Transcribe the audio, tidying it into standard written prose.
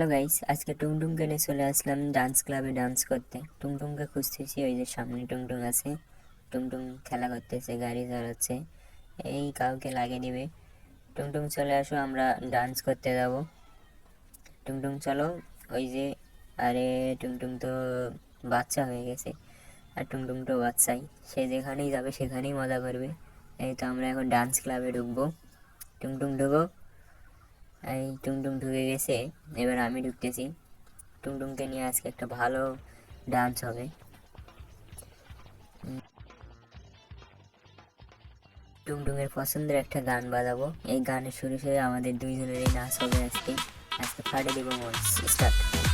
Hello guys, আজকে টুংটুংকে নিয়ে চলে আসলাম ডান্স ক্লাবে ডান্স করতে। টুংটুংকে খুঁজতেছি, ওই যে সামনে টুংটুং আছে। টুংটুং খেলা করতেছে, গাড়ি চালাচ্ছে, এই কাউকে লাগিয়ে দিবে। টুংটুং চলে আসো, আমরা ডান্স করতে যাব। টুংটুং চলো। ওই যে, আরে টুংটুং তো বাচ্চা হয়ে গেছে, আর টুংটুং তো বাচ্চাই, সে যেখানেই যাবে সেখানেই মজা করবে। এই তো আমরা এখন ডান্স ক্লাবে ঢুকবো। টুংটুং ঢুকো। এই টুংটুং ঢুকে গেছে, এবার আমি ঢুকতেছি। টুংটুংকে নিয়ে আজকে একটা ভালো ডান্স হবে। টুংটুংয়ের পছন্দের একটা গান বাজাবো, এই গানের সুরে সুরে আমাদের দুইজনেরই নাচ হবে আজকে। আজকে ফাটে দিব মন। স্টার্ট।